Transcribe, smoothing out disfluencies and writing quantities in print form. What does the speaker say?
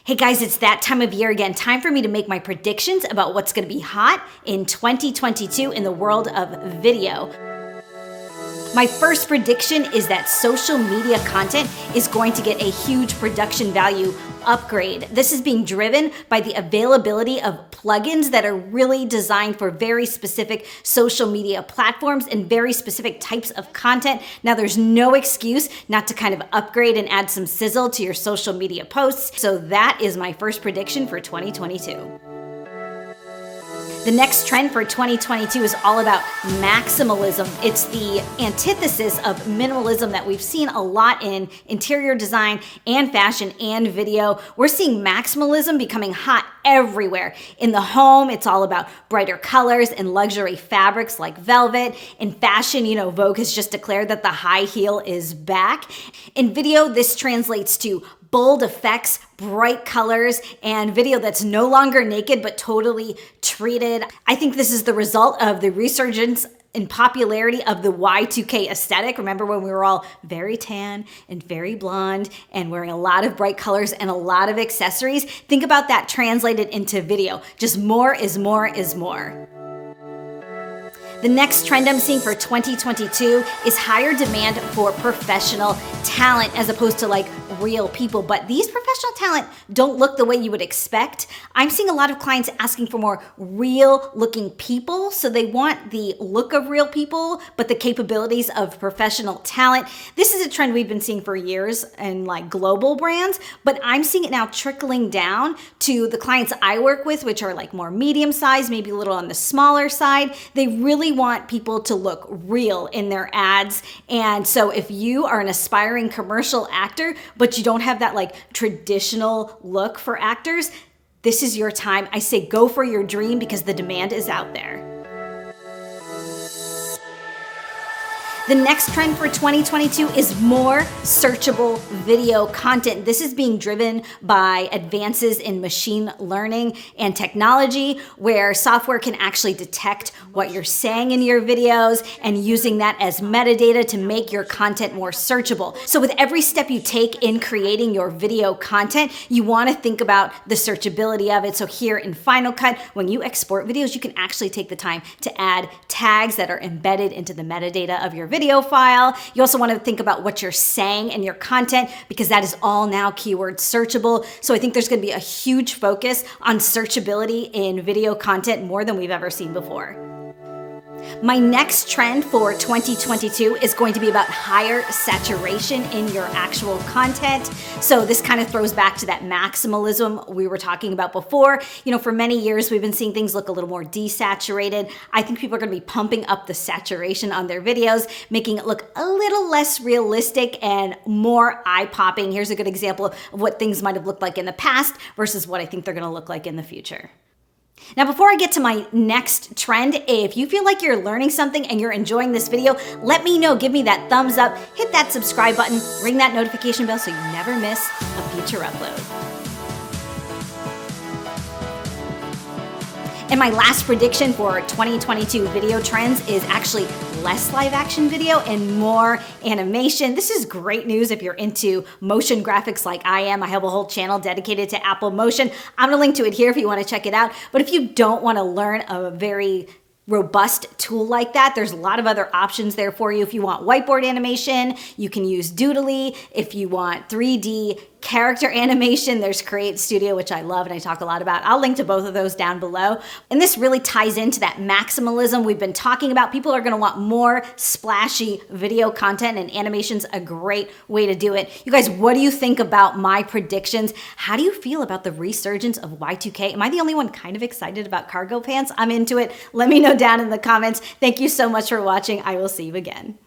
Hey guys, it's that time of year again. Time for me to make my predictions about what's going to be hot in 2022 in the world of video. My first prediction is that social media content is going to get a huge production value upgrade. This is being driven by the availability of plugins that are really designed for very specific social media platforms and very specific types of content. Now, there's no excuse not to kind of upgrade and add some sizzle to your social media posts. So that is my first prediction for 2022. The next trend for 2022 is all about maximalism. It's the antithesis of minimalism that we've seen a lot in interior design and fashion and video. We're seeing maximalism becoming hot everywhere. In the home, it's all about brighter colors and luxury fabrics like velvet. In fashion, Vogue has just declared that the high heel is back. In video, this translates to bold effects, bright colors, and video that's no longer naked but totally treated. I think this is the result of the resurgence in popularity of the Y2K aesthetic. Remember when we were all very tan and very blonde and wearing a lot of bright colors and a lot of accessories? Think about that translated into video. Just more is more is more. The next trend I'm seeing for 2022 is higher demand for professional talent as opposed to like real people. But these professional talent don't look the way you would expect. I'm seeing a lot of clients asking for more real looking people. So they want the look of real people, but the capabilities of professional talent. This is a trend we've been seeing for years in like global brands, but I'm seeing it now trickling down to the clients I work with, which are like more medium sized, maybe a little on the smaller side. They really want people to look real in their ads. And so if you are an aspiring commercial actor, but you don't have that like traditional look for actors, this is your time. I say go for your dream because the demand is out there. The next trend for 2022 is more searchable video content. This is being driven by advances in machine learning and technology, where software can actually detect what you're saying in your videos and using that as metadata to make your content more searchable. So with every step you take in creating your video content, you want to think about the searchability of it. So here in Final Cut, when you export videos, you can actually take the time to add tags that are embedded into the metadata of your video file. You also want to think about what you're saying in your content because that is all now keyword searchable. So I think there's going to be a huge focus on searchability in video content more than we've ever seen before. My next trend for 2022 is going to be about higher saturation in your actual content. So this kind of throws back to that maximalism we were talking about before. For many years, we've been seeing things look a little more desaturated. I think people are going to be pumping up the saturation on their videos, making it look a little less realistic and more eye-popping. Here's a good example of what things might have looked like in the past versus what I think they're going to look like in the future. Now, before I get to my next trend, if you feel like you're learning something and you're enjoying this video, let me know. Give me that thumbs up, hit that subscribe button, ring that notification bell so you never miss a future upload. And my last prediction for 2022 video trends is actually less live action video and more animation. This is great news if you're into motion graphics like I am. I have a whole channel dedicated to Apple Motion. I'm gonna link to it here if you wanna check it out. But if you don't wanna learn a very robust tool like that, there's a lot of other options there for you. If you want whiteboard animation, you can use Doodly. If you want 3D character animation, there's Create Studio, which I love and I talk a lot about. I'll link to both of those down below. And this really ties into that maximalism we've been talking about. People are gonna want more splashy video content, and animation's a great way to do it. You guys, what do you think about my predictions? How do you feel about the resurgence of Y2K? Am I the only one kind of excited about cargo pants? I'm into it. Let me know down in the comments. Thank you so much for watching. I will see you again.